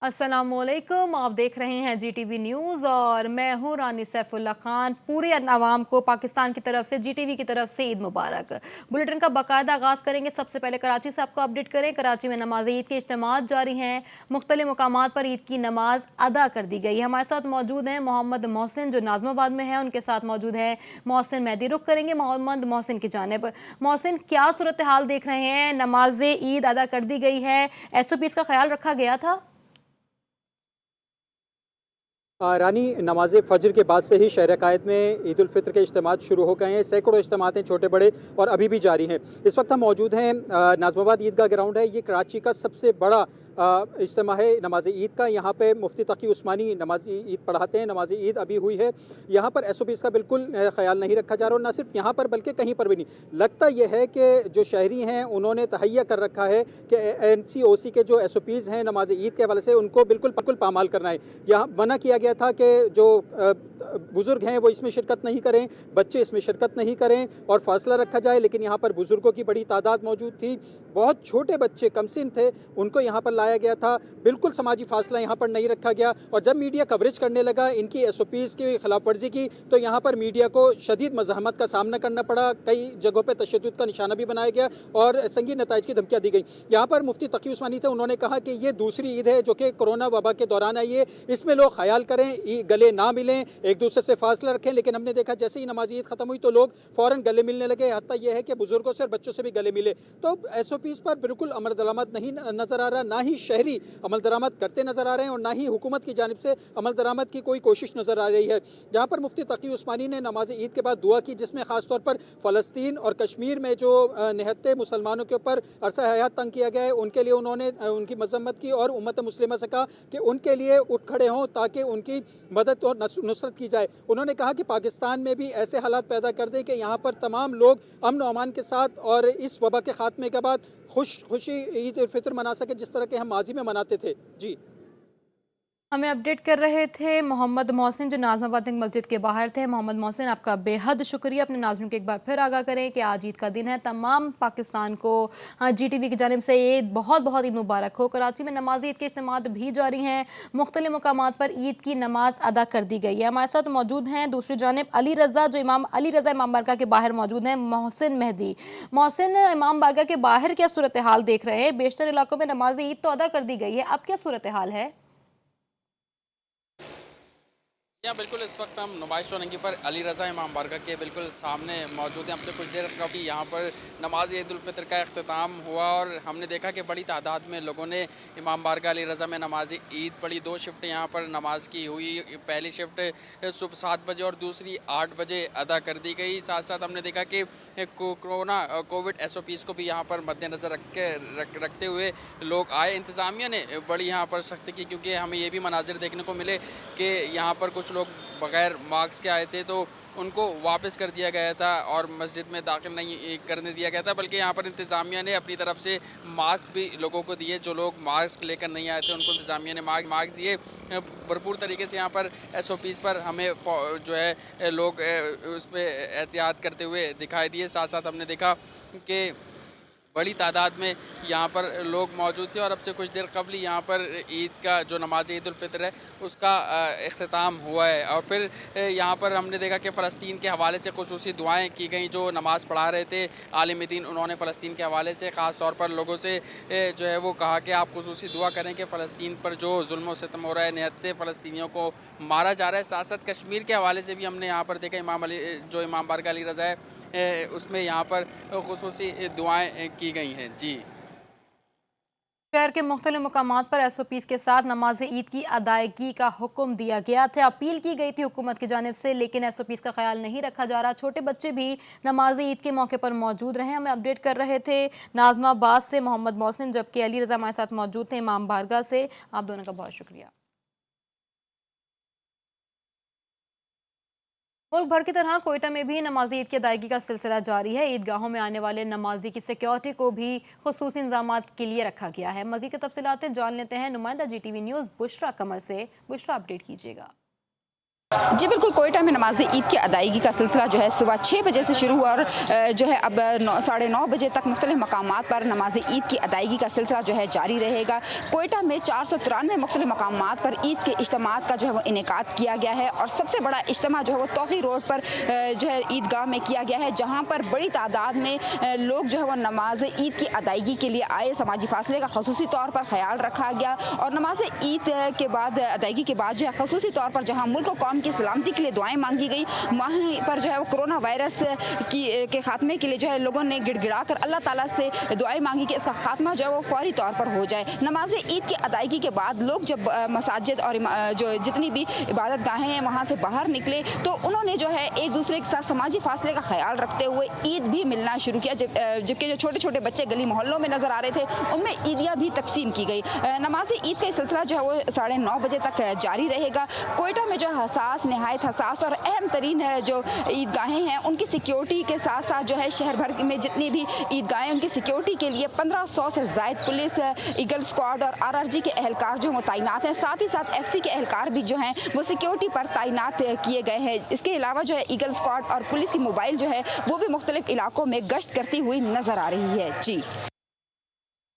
अस्सलामुअलैकुम, आप देख रहे हैं जीटीवी न्यूज़ और मैं हूं रानी सैफुल्ला खान। पूरे अवाम को पाकिस्तान की तरफ से जीटीवी की तरफ से ईद मुबारक। बुलेटिन का बाकायदा आगाज़ करेंगे। सबसे पहले कराची से आपको अपडेट करें। कराची में नमाज ईद के इज्तिमात जारी हैं। मुख्तलिफ मकामात पर ईद की नमाज अदा कर दी गई है। हमारे साथ मौजूद हैं मोहम्मद मोहसिन जो नाज़माबाद में है, उनके साथ मौजूद है मोहसिन मेहदी। रुख करेंगे मोहम्मद मोहसिन की जानिब। मोहसिन, क्या सूरत हाल देख रहे हैं? नमाज ईद अदा कर दी गई है, SOPs का ख्याल रखा गया था? रानी, नमाज फ़ज्र के बाद से ही शहर कायद में ईद उल फित्र के इज्तिमात शुरू हो गए हैं। सैकड़ों इज्तिमात हैं, छोटे बड़े, और अभी भी जारी हैं। इस वक्त हम मौजूद हैं, नाज़माबाद ईदगाह ग्राउंड है। ये कराची का सबसे बड़ा इज्तिमा है नमाज ईद का। यहाँ पे मुफ्ती तकी उस्मानी नमाज ईद पढ़ाते हैं। नमाज ईद अभी हुई है। यहाँ पर SOPs का बिल्कुल ख्याल नहीं रखा जा रहा, और ना सिर्फ यहाँ पर बल्कि कहीं पर भी नहीं। लगता यह है कि जो शहरी हैं उन्होंने तहैया कर रखा है कि NCOC के जो SOPs हैं नमाज ईद के हवाले से उनको बिल्कुल पामाल करना है। यहाँ मना किया गया था कि जो बुज़ुर्ग हैं वो इसमें शिरकत नहीं करें, बच्चे इसमें शिरकत नहीं करें, और फासला रखा जाए। लेकिन यहाँ पर बुज़ुर्गों की बड़ी तादाद मौजूद थी। बहुत छोटे बच्चे कमसिन थे, उनको यहाँ पर लाया गया था। बिल्कुल समाजी फासला यहाँ पर नहीं रखा गया। और जब मीडिया कवरेज करने लगा इनकी SOPs की खिलाफ वर्जी की, तो यहाँ पर मीडिया को शदीद मज़ाहमत का सामना करना पड़ा। कई जगहों पर तशद्दुद का निशाना भी बनाया गया और संगीन नताइज की धमकियाँ दी गई। यहाँ पर मुफ्ती तकी उस्मानी थे, उन्होंने कहा कि ये दूसरी ईद है जो कि कोरोना वबा के दौरान आई है। इसमें लोग ख्याल करें, गले ना मिलें, एक दूसरे से फासला रखें। लेकिन हमने देखा जैसे ही नमाज ईद खत्म हुई तो लोग फ़ौरन गले मिलने लगे। हत्ता यह है कि बुजुर्गों से और बच्चों से भी गले मिले। तो SOPs पर बिल्कुल अमल दरामद नहीं नजर आ रहा, ना ही शहरी अमल दरामद करते नजर आ रहे हैं, और ना ही हुकूमत की जानिब से अमल दरामद की कोई कोशिश नजर आ रही है। जहाँ पर मुफ्ती तकी उस्मानी ने नमाज ईद के बाद दुआ की, जिसमें खासतौर पर फ़लस्तीन और कश्मीर में जो निहत्ते मुसलमानों के ऊपर अरसा हयात तंग किया गया है, उनके लिए उन्होंने उनकी मजम्मत की और उम्मत मुस्लिमा से कहा कि उनके लिए उठ खड़े हों ताकि उनकी मदद और नुसरत की जाए। उन्होंने कहा कि पाकिस्तान में भी ऐसे हालात पैदा कर दें कि यहाँ पर तमाम लोग अमन व अमान के साथ और इस वबा के खात्मे के बाद खुशी ईद उल फित्र मना सके, जिस तरह के हम माजी में मनाते थे। जी, हमें अपडेट कर रहे थे मोहम्मद मोहसिन जो नाज़माबाद मस्जिद के बाहर थे। मोहम्मद मोहसिन, आपका बेहद शुक्रिया। अपने नाज़रीन को एक बार फिर आगाह करें कि आज ईद का दिन है। तमाम पाकिस्तान को GTV की जानिब से ईद बहुत बहुत ईद मुबारक हो। कराची में नमाज ईद के इज्तिमात भी जारी हैं। मुख्तलिफ मकामात पर ईद की नमाज अदा कर दी गई है। हमारे साथ मौजूद हैं दूसरी जानिब अली रज़ा, जो इमाम अली रज़ा इमाम बारगाह के बाहर मौजूद हैं, मोहसिन मेहदी। मोहसिन, इमाम बारगाह के बाहर क्या सूरत हाल देख रहे हैं? बेशतर इलाकों में नमाज ईद तो अदा कर दी गई है, अब क्या सूरत हाल है? या बिल्कुल, इस वक्त हम नुमाइश चौरंगी पर अली रज़ा इमाम बारगाह के बिल्कुल सामने मौजूद हैं। हमसे कुछ देर कभी यहाँ पर नमाज ईद उल फित्र का अख्तिताम हुआ और हमने देखा कि बड़ी तादाद में लोगों ने इमाम बारगाह अली रज़ा में नमाज ईद पढ़ी। 2 शिफ्ट यहाँ पर नमाज की हुई। पहली शिफ्ट सुबह 7 बजे और दूसरी 8 बजे अदा कर दी गई। साथ साथ हमने देखा कि कोविड SOPs को भी यहाँ पर मद्देनज़र रखते हुए लोग आए। इंतज़ामिया ने बड़ी यहाँ पर सख्ती की, क्योंकि हमें ये भी मनाजिर देखने को मिले कि यहाँ पर कुछ लोग बग़ैर मास्क के आए थे तो उनको वापस कर दिया गया था और मस्जिद में दाखिल नहीं करने दिया गया था। बल्कि यहाँ पर इंतज़ामिया ने अपनी तरफ से मास्क भी लोगों को दिए। जो लोग मास्क लेकर नहीं आए थे उनको इंतज़ामिया ने मास्क दिए। भरपूर तरीके से यहाँ पर SOPs पर हमें जो है लोग उस पर एहतियात करते हुए दिखाई दिए। साथ साथ हमने देखा कि बड़ी तादाद में यहाँ पर लोग मौजूद थे। और अब से कुछ देर कबल यहाँ पर ईद का जो नमाज ईद उल फित्र है उसका इख्तिताम हुआ है। और फिर यहाँ पर हमने देखा कि फ़लस्तीन के हवाले से खुसूसी दुआएं की गई। जो नमाज़ पढ़ा रहे थे आलिम दीन, उन्होंने फ़लस्तीन के हवाले से ख़ास तौर पर लोगों से जो है वो कहा कि आप खुसूसी दुआ करें कि फ़लस्तीन पर जो जुल्म व सितम हो रहा है, निहत्ते फ़लस्तीनियों को मारा जा रहा है। साथ साथ कश्मीर के हवाले से भी हमने यहाँ पर देखा इमाम बारगाह अली रज़ा है उसमें यहाँ पर खुसूसी दुआएं की गई हैं। जी, शहर के मुख्तलिफ मकामात पर SOPs के साथ नमाज ईद की अदायगी का हुक्म दिया गया था। अपील की गई थी हुकूमत की जानिब से, लेकिन SOPs का ख्याल नहीं रखा जा रहा। छोटे बच्चे भी नमाज ईद के मौके पर मौजूद रहे। हमें अपडेट कर रहे थे नाज़माबाद से मोहम्मद मोहसिन, जबकि अली रज़ा हमारे साथ मौजूद थे इमाम बारगाह से। आप दोनों का बहुत शुक्रिया। मुल्क भर की तरह कोयटा में भी नमाज ईद की अदायगी का सिलसिला जारी है। ईदगाहों में आने वाले नमाजी की सिक्योरिटी को भी खुसूसी इंतजामात के लिए रखा गया है। मज़ीद की तफसीलात जान लेते हैं नुमाइंदा GTV न्यूज़ बुशरा कमर से। बुशरा, अपडेट कीजिएगा। जी बिल्कुल, कोयटा में नमाज ईद की अदायगी का सिलसिला जो है सुबह 6 बजे से शुरू हुआ और जो है अब 9:30 बजे तक मुख्तलिफ मकामात पर नमाज ईद की अदायगी का सिलसिला जो है जारी रहेगा। कोयटा में 493 मुख्तलिफ मकामात पर ईद के इज्तिमात का जो है वो इनेकाद किया गया है और सबसे बड़ा इज्तिमा जो है वो तौक़ी रोड पर जो है ईदगाह में किया गया है, जहाँ पर बड़ी तादाद में लोग जो है वो नमाज ईद की अदायगी के लिए आए। समाजी फासले का खसूसी तौर पर ख्याल रखा गया और नमाज ईद के बाद अदायगी के बाद जो है खसूसी तौर पर जहाँ मुल्क और कौम की सलामती के लिए दुआएं मांगी गई, वहीं पर जो है वो कोरोना वायरस के खात्मे के लिए जो है लोगों ने गिड़गिड़ा कर अल्लाह ताला से दुआएं मांगी कि इसका खात्मा जो है वो फौरी तौर पर हो जाए। नमाज ईद की अदायगी के बाद लोग जब मसाजिद और जो जितनी भी इबादत गाहें हैं वहाँ से बाहर निकले तो उन्होंने जो है एक दूसरे के साथ समाजी फासले का ख्याल रखते हुए ईद भी मिलना शुरू किया। जबकि जो छोटे छोटे बच्चे गली मोहल्लों में नजर आ रहे थे उनमें ईदियाँ भी तकसीम की गई। नमाज ईद का सिलसिला जो है वो 9:30 बजे तक जारी रहेगा। कोयटा में जो नहायत हसास और अहम तरीन जो ईदगाहें हैं उनकी सिक्योरिटी के साथ साथ जो है शहर भर में जितनी भी ईदगाहें उनकी सिक्योरिटी के लिए 1500 से ज़ायद पुलिस, ईगल स्क्वाड और आरआरजी के एहलकार जो वो तैनात हैं। साथ ही साथ एफसी के एहलकार भी जो हैं वो सिक्योरिटी पर तैनात किए गए हैं। इसके अलावा जो है ईगल स्क्वाड और पुलिस की मोबाइल जो है वो भी मुख्तलिफ इलाकों में गश्त करती हुई नजर आ रही है। जी,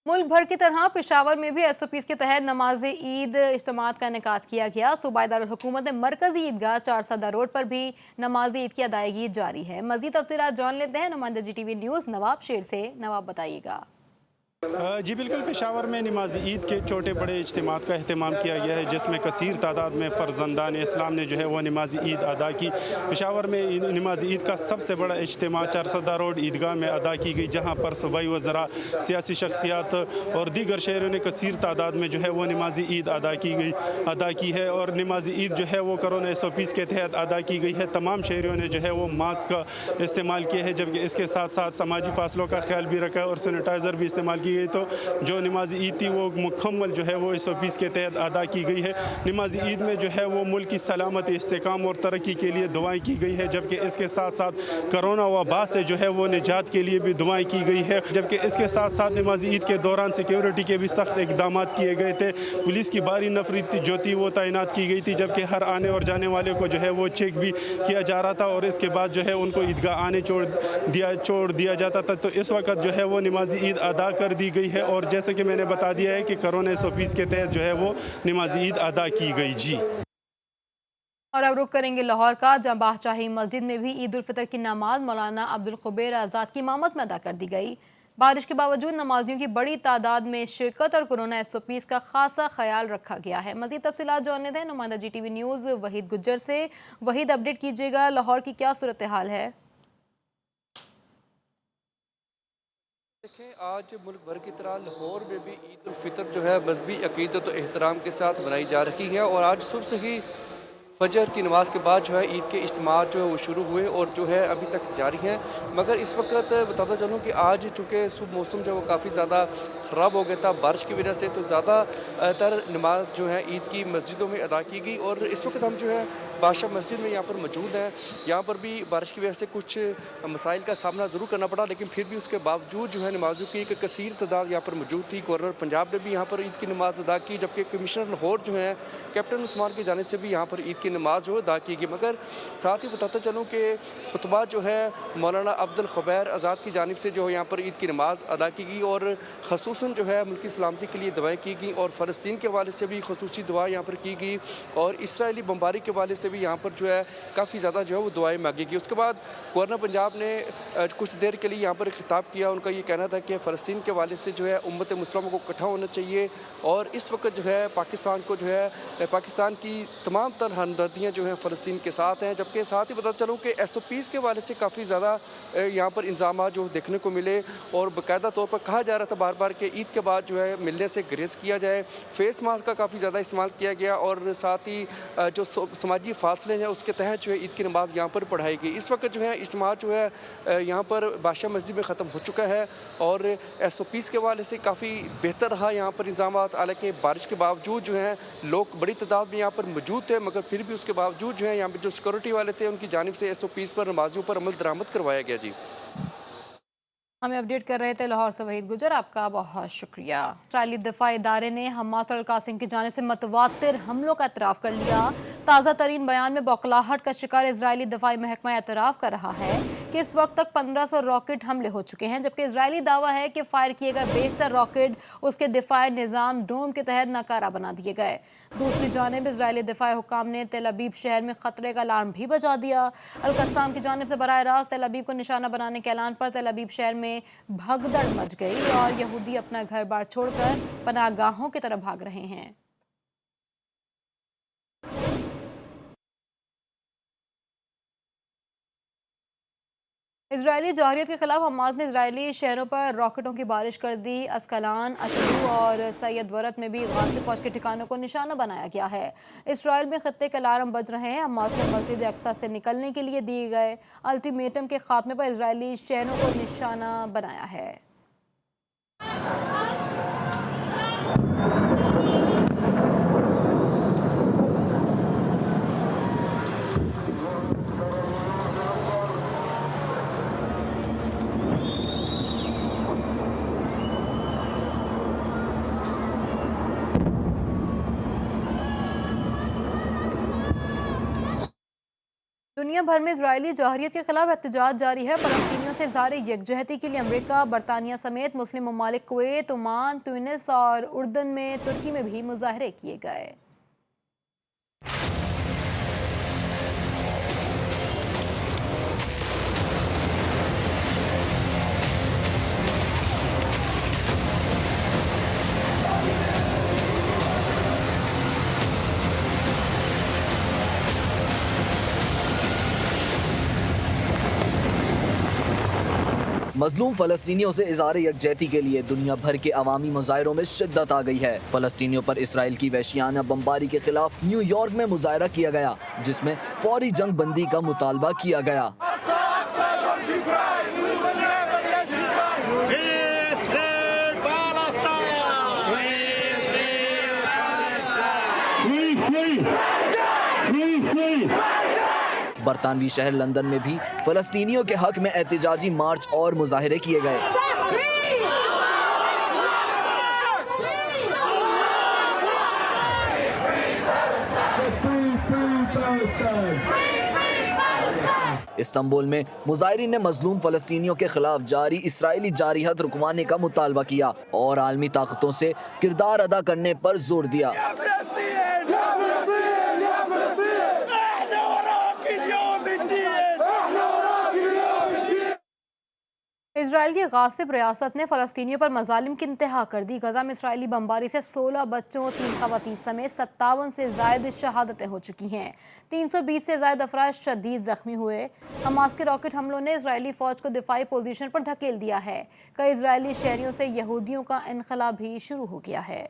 मुल्क भर की तरह पेशावर में भी SOPs के तहत नमाज ईद इज्तिमात का इनेकाद किया गया। सूबाई दारुल हुकूमत मरकजी ईदगाह 4 रोड पर भी नमाज ईद की अदायगी जारी है। मज़ीद तफसीलात जान लेते हैं नुमाइंदा GTV न्यूज़ नवाब शेर से। नवाब, बताइएगा। जी बिल्कुल, पेशावर में नमाज ईद के छोटे बड़े इज्तिमात का अहतमाम किया गया है, जिसमें कसीर तादाद में फ़र्जंदान इस्लाम ने जो है वो नमाज ईद अदा की। पेशावर में नमाज ईद का सबसे बड़ा इज्तिमा 4 रोड ईदगाह में अदा की गई, जहाँ पर सूबाई वज़रा, सियासी शख्सियात और दीगर शहरों ने कसीर तादाद में जो है वो नमाज ईद अदा की है। और नमाज ईद जो है वो कोरोना SOPs के तहत अदा की गई है। तमाम शहरों ने जो है वो मास्क का इस्तेमाल किया है, जबकि इसके साथ साथ समाजी फासलों का ख्याल भी रखा है और सैनिटाइज़र भी इस्तेमाल की गई। तो जो नमाज ईद थी वो मुकम्मल जो है वो SOPs के तहत अदा की गई है। नमाज ईद में जो है वो मुल्क की सलामत, इस्तेकाम और तरक्की के लिए दुआएं की गई है, जबकि इसके साथ साथ कोरोना वबा से जो है वो निजात के लिए भी दुआएं की गई है। जबकि इसके साथ साथ नमाज ईद के दौरान सिक्योरिटी के भी सख्त इकदाम किए गए थे। पुलिस की भारी नफरी जो थी वो तैनात की गई थी, जबकि हर आने और जाने वाले को जो है वो चेक भी किया जा रहा था और इसके बाद जो है उनको ईदगाह आने छोड़ दिया जाता था। तो इस वक्त जो है वो नमाज ईद अदा कर दी गई है और जैसे कि मैंने बता दिया है कि कोरोना SOPs के तहत जो है वो नमाज ईद अदा की गई। जी, और अब रुख करेंगे लाहौर का, जहाँ बादशाही मस्जिद में भी ईद उल फितर की नमाज मौलाना अब्दुल क़ुबैर आज़ाद की इमामत में अदा कर दी गई। बारिश के बावजूद नमाजियों की बड़ी तादाद में शिरकत और कोरोना SOPs का खासा ख्याल रखा गया है। मज़ीद तफसीलात जानने दें नुमाइंदा GTV न्यूज़ वहीद गुज्जर से। वहीद, अपडेट कीजिएगा, लाहौर की क्या सूरत हाल है? देखें, आज मुल्क भर की तरह लाहौर में भी ईद उल फितर जो है मजहबी अकीदत और एहतराम के साथ मनाई जा रही है और आज सुबह से ही फजर की नमाज के बाद जो है ईद के इज्तिमात जो है वो शुरू हुए और जो है अभी तक जारी हैं। मगर इस वक्त बताता चलूँ कि आज चूँकि सुबह मौसम जो है वो काफ़ी ज़्यादा ख़राब हो गया था बारिश की वजह से, तो ज़्यादातर नमाज जो है ईद की मस्जिदों में अदा की गई। और इस वक्त हम जो है बादशाह मस्जिद में यहाँ पर मौजूद हैं। यहाँ पर भी बारिश की वजह से कुछ मसाइल का सामना ज़रूर करना पड़ा, लेकिन फिर भी उसके बावजूद जो है नमाजों की एक कसीर तादाद यहाँ पर मौजूद थी। गवर्नर पंजाब ने भी यहाँ पर ईद की नमाज अदा की, जबकि कमिश्नर लाहौर जो है कैप्टन उस्मान की जानिब से भी यहाँ पर ईद की नमाज जो अदा की गई। मगर साथ ही बताता चलूँ कि खुतबा जो है मौलाना अब्दुल क़ुबैर आज़ाद की जानिब से जो है यहाँ पर ईद की नमाज अदा की गई और ख़ुसूसन जो है मुल्क की सलामती के लिए दुआएँ की गई और फ़लस्तीन के हवाले से भी ख़ुसूसी दुआ यहाँ पर की गई और इसराइली बमबारी के हवाले से भी यहाँ पर जो है काफ़ी ज़्यादा जो है वो दुआएँ मांगी गई। उसके बाद गवर्नर पंजाब ने कुछ देर के लिए यहाँ पर खिताब किया। उनका ये कहना था कि फ़लस्तीन के हवाले से जो है उम्मत मुस्लिम को इकट्ठा होना चाहिए और इस वक्त जो है पाकिस्तान को जो है पाकिस्तान की तमाम तर हमदर्दियाँ जो हैं फ़लस्तीन के साथ हैं। जबकि साथ ही बता चलूँ कि SOPs के हवाले से काफ़ी ज़्यादा यहाँ पर इंतजाम जो देखने को मिले और बाकायदा तौर पर कहा जा रहा था बार बार कि ईद के बाद जो है मिलने से गुरेज किया जाए। फेस मास्क का काफ़ी ज़्यादा इस्तेमाल किया गया और साथ ही जो समाजी फासले हैं उसके तहत जो है ईद की नमाज यहाँ पर पढ़ाई गई। इस वक्त जो है इज्तिमा जो है यहाँ पर बादशाह मस्जिद में ख़त्म हो चुका है और SOPs के हवाले से काफ़ी बेहतर रहा यहाँ पर इंतजाम। हालाँकि बारिश के बावजूद जो है लोग बड़ी तादाद में यहाँ पर मौजूद थे, मगर फिर भी उसके बावजूद जो है यहाँ पर जो सिक्योरिटी वाले थे उनकी जानिब से SOPs पर नमाजियों पर अमल दरामद करवाया गया। जी। हमें अपडेट कर रहे थे लाहौर से वहीद गुजर, आपका बहुत शुक्रिया। इसराइली दिफाई इदारे ने हमास और अल-कासिम की जानिब से मतवातिर हमलों का एतराफ़ कर लिया। ताज़ा तरीन बयान में बौखलाहट का शिकार इजरायली दिफाई महकमा एतराफ़ कर रहा है कि इस वक्त तक 1500 रॉकेट हमले हो चुके हैं, जबकि इजरायली दावा है कि फायर किए गए बेशतर रॉकेट उसके दिफाई निज़ाम डोम के तहत नाकारा बना दिए गए। दूसरी जानिब इजरायली दिफाई हुक्काम ने तेल अबीब शहर में खतरे का अलार्म भी बजा दिया। अल-कस्साम की जानिब से बराह रास्त तेल अबीब को निशाना बनाने के ऐलान पर तेल अबीब शहर में भगदड़ मच गई और यहूदी अपना घर बार छोड़कर पनाहगाहों की तरफ भाग रहे हैं। इजरायली जौहरियत के खिलाफ हमास ने इजरायली शहरों पर रॉकेटों की बारिश कर दी। अस्कलान, अशदू और सैयद वरत में भी गाज़ी फौज के ठिकानों को निशाना बनाया गया है। इसराइल में खत्ते के अलार्म बज रहे हैं। हमास ने मस्जिद अक्सा से निकलने के लिए दिए गए अल्टीमेटम के खात्मे पर इजरायली शहरों को निशाना बनाया है। दुनिया भर में इजरायली जौहरियत के खिलाफ एहतजाज जारी है। फलस्तीनियों से इज़हार यकजहती के लिए अमेरिका, बरतानिया समेत मुस्लिम ममालिक कुवैत, ओमान, ट्यूनिस और उर्दन में तुर्की में भी मुजाहरे किए गए। मजलूम फलस्तीनियों से इज़हार यकजहती के लिए दुनिया भर के अवामी मुजाहरों में शिद्दत आ गई है। फलस्तीनियों पर इसराइल की वहशियाना बमबारी के खिलाफ न्यूयॉर्क में मुजाहरा किया गया, जिसमें फौरी जंग बंदी का मुतालबा किया गया। बरतानवी शहर लंदन में भी फलस्तीनियों के हक में एहतजाजी मार्च और मुजाहरे किए गए। इस्तांबुल में मुजाहिरीन ने मजलूम फलस्तीनियों के खिलाफ जारी इसराइली जारिहत रुकवाने का मुतालबा किया और आलमी ताकतों से किरदार अदा करने पर जोर दिया। इजराइल की गासिब रियासत ने फलस्तीनियों पर मजालिम की इंतहा कर दी। गजा में इसराइली बमबारी से 16 बच्चों, 3 खवातीन समेत 57 से ज़ायद शहादतें हो चुकी हैं। 320 से ज़ायद अफराद शदीद जख्मी हुए। हमास के रॉकेट हमलों ने इजरायली फौज को दिफाई पोजीशन पर धकेल दिया है। कई इजरायली शहरियों से यहूदियों का इनखला भी शुरू हो गया है।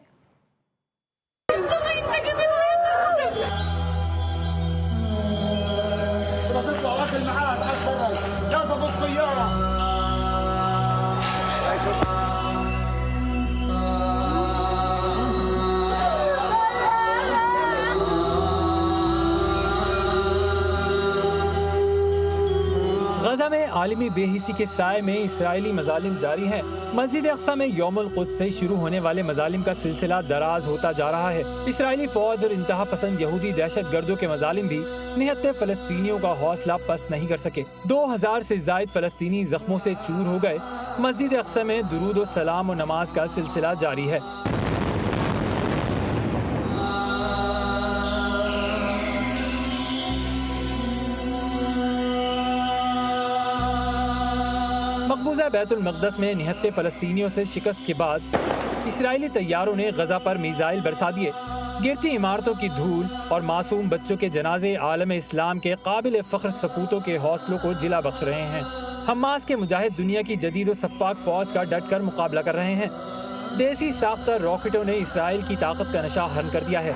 गजा में आलमी बेहिसी के साए में इसराइली मजालिम जारी हैं। मस्जिद अक्सा में यौमुल कुद्स से शुरू होने वाले मजालिम का सिलसिला दराज होता जा रहा है। इसराइली फौज और इंतहा पसंद यहूदी दहशत गर्दों के मजालिम भी निहत्ते फलस्तीनियों का हौसला पस्त नहीं कर सके। 2000 से जायद फलस्तीनी जख्मों से चूर हो गए। मस्जिद अक्सा में दुरूद व सलाम और नमाज का सिलसिला जारी है। मकबूजा बैतुल मक़दस में निहत्ते फलस्तीनियों से शिकस्त के बाद इसराइली तैयारों ने गजा पर मिसाइल बरसा दिए। गिरती इमारतों की धूल और मासूम बच्चों के जनाजे आलम इस्लाम के काबिल फ़ख्र सपूतों के हौसलों को जिला बख्श रहे हैं। हमास के मुजाहिद दुनिया की जदीद व सफ़ाक फौज का डट कर मुकाबला कर रहे हैं। देसी साख्ता रॉकेटों ने इसराइल की ताकत का नशा हरन कर दिया है।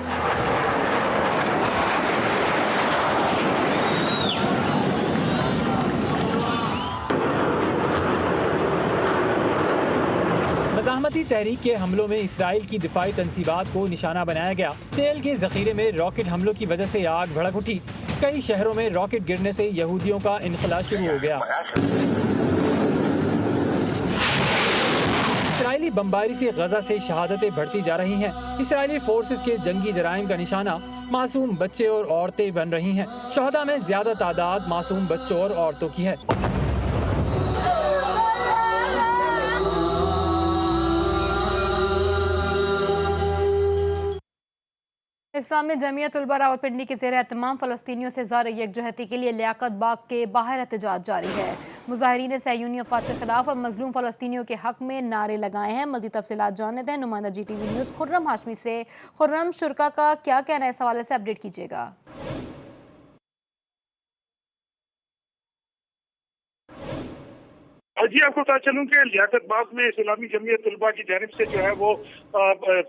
मज़ाहमती तहरीक के हमलों में इसराइल की दिफाई तंसीबात को निशाना बनाया गया। तेल के जखीरे में रॉकेट हमलों की वजह से आग भड़क उठी। कई शहरों में रॉकेट गिरने से यहूदियों का इनखला शुरू हो गया। इसराइली बमबारी से गजा से शहादतें बढ़ती जा रही हैं। इसराइली फोर्सेस के जंगी जराइम का निशाना मासूम बच्चे और औरतें बन रही हैं। शहदा में ज्यादा तादाद मासूम बच्चों और औरतों की है। इस्लामी जमीयत उलमा रावलपिंडी के ज़ेर तमाम फ़लस्तीनियों से ज़ार यकजहती के लिए लियाकत बाग के बाहर एहतजाज जारी है। मुजाहिरीन सैयूनी अफवाज के खिलाफ और मजलूम फ़लस्तीनियों के हक में नारे लगाए हैं। मज़ीद तफसीलात जानते हैं नुमाइंदा GTV न्यूज़ खुर्रम हाशमी से। खुर्रम, शुरा का क्या कहना है, इस हवाले से अपडेट कीजिएगा। जी, आपको बता चलूं कि लियाकत बाग में इस्लामी जमीयत उलमा की जानिब से जो है वो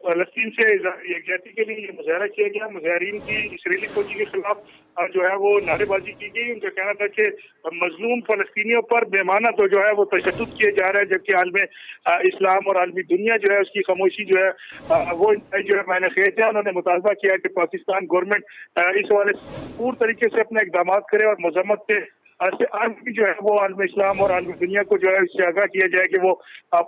फलस्तीन से यकजहती के लिए मुजाहरा किया गया। मुजाहरीन की इसराइली फौजी के खिलाफ जो है वो नारेबाजी की गई। उनका कहना था कि मजलूम फलस्तीनियों पर बेमाना तो जो है वो तशद्दुद किए जा रहा है, जबकि आलम इस्लाम और आलमी दुनिया जो है उसकी खामोशी जो है वो जो है मैंने खेत है। उन्होंने मुतालबा किया कि पाकिस्तान गवर्नमेंट इस वाले पूरी तरीके से अपने इकदाम करे और मजम्मत के आज भी जो है वो आलम इस्लाम और आलम दुनिया को जो है इससे आगाह किया जाए कि वो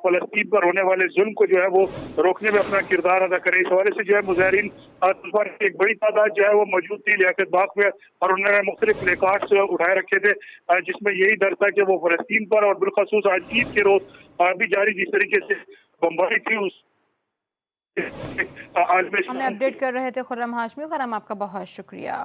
फलस्तीन पर होने वाले जुल्म को जो है वो रोकने में अपना किरदार अदा करे। इस हवाले से जो है मुजाहिरीन एक बड़ी तादाद जो है वो मौजूद थी लियाकत बाग में और उन्होंने मुख्तलिफ प्लेकार्ड्स उठाए रखे थे, जिसमें यही दर्ज था कि वो फलस्तीन पर और बिलखसूस आज ईद के रोज भी जारी जिस तरीके से बम्बारी थी उस हमें अपडेट कर रहे थे खुर्रम हाशमी। खुर्रम, आपका बहुत शुक्रिया।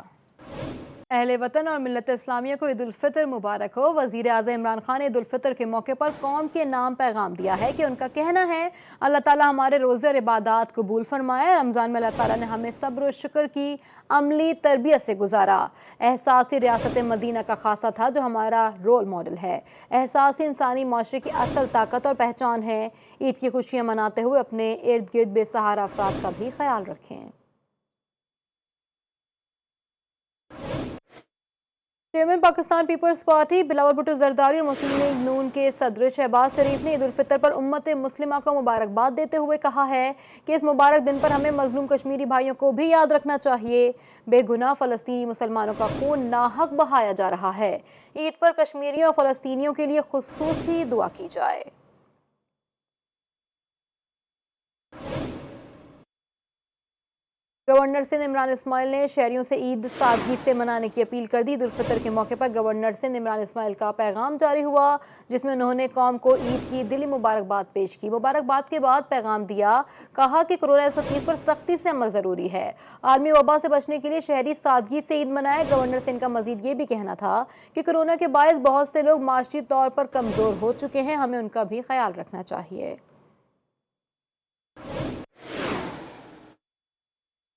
अहले वतन और मिल्लत इस्लामिया को ईद उल फितर मुबारक हो। वज़ीर आज़म इमरान खान ने ईद उल फितर के मौके पर कौम के नाम पैगाम दिया है कि उनका कहना है अल्लाह ताला हमारे रोज़े और इबादत कबूल फरमाए। रमज़ान में अल्लाह ताला ने हमें सब्र और शुक्र की अमली तरबियत से गुजारा। एहसासी रियासत मदीना का खासा था जो हमारा रोल मॉडल है। एहसासी इंसानी माशरे की असल ताकत और पहचान है। ईद की खुशियाँ मनाते हुए अपने इर्द गिर्द बेसहारा अफराद का भी ख्याल रखें। चेयरमैन पाकिस्तान पीपल्स पार्टी बिलावल भुट्टो जरदारी और मुस्लिम लीग नून के सदर शहबाज शरीफ ने ईद उल फितर पर उम्मत मुस्लिमा को मुबारकबाद देते हुए कहा है कि इस मुबारक दिन पर हमें मजलूम कश्मीरी भाइयों को भी याद रखना चाहिए। बेगुनाह फ़लस्तीनी मुसलमानों का खून नाहक बहाया जा रहा है। ईद पर कश्मीरियों और फ़लस्तीनियों के लिए खुसूसी दुआ की जाए। गवर्नर सिंध इमरान इस्माइल ने शहरियों से ईद सादगी से मनाने की अपील कर दी। ईद उल फितर के मौके पर गवर्नर सिंध इमरान इस्माइल का पैगाम जारी हुआ, जिसमें उन्होंने कौम को ईद की दिली मुबारकबाद पेश की। मुबारकबाद के बाद पैगाम दिया, कहा कि कोरोना 130 पर सख्ती से अमल ज़रूरी है। आलमी वबा से बचने के लिए शहरी सादगी से ईद मनाए। गवर्नर सिंध का मजीद ये भी कहना था कि कोरोना के बायस बहुत से लोग माशी तौर पर कमज़ोर हो चुके हैं, हमें उनका भी ख्याल रखना चाहिए।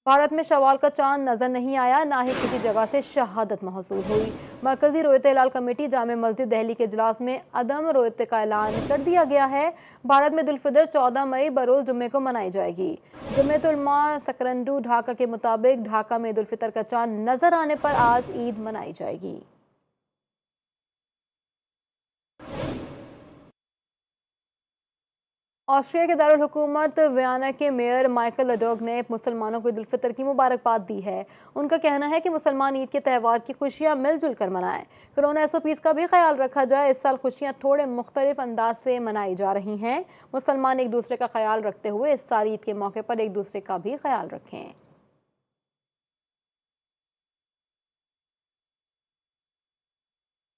भारत में शवाल का चांद नजर नहीं आया, ना ही किसी जगह से शहादत महसूस हुई। मरकजी रोयत हिलाल कमेटी जामे मस्जिद दिल्ली के इजलास में अदम रोयत का ऐलान कर दिया गया है। भारत में ईद उल फितर 14 मई बरोज़ जुम्मे को मनाई जाएगी। जमीयत उलमा सकरंदू ढाका के मुताबिक ढाका में ईद उल फितर का चांद नजर आने पर आज ईद मनाई जाएगी। ऑस्ट्रिया के दारुल हुकूमत वियना के मेयर माइकल लडोग ने मुसलमानों को ईद उल फितर की मुबारकबाद दी है। उनका कहना है कि मुसलमान ईद के त्यौहार की खुशियां मिलजुल कर मनाएं। कोरोना SOPs का भी ख्याल रखा जाए। इस साल खुशियां थोड़े मुख्तलिफ अंदाज से मनाई जा रही हैं। मुसलमान एक दूसरे का ख्याल रखते हुए इस साल ईद के मौके पर एक दूसरे का भी ख्याल रखें।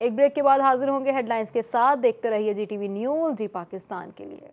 एक ब्रेक के बाद हाजिर होंगे हेडलाइंस के साथ। देखते रहिए GTV न्यूज़, जी पाकिस्तान के लिए।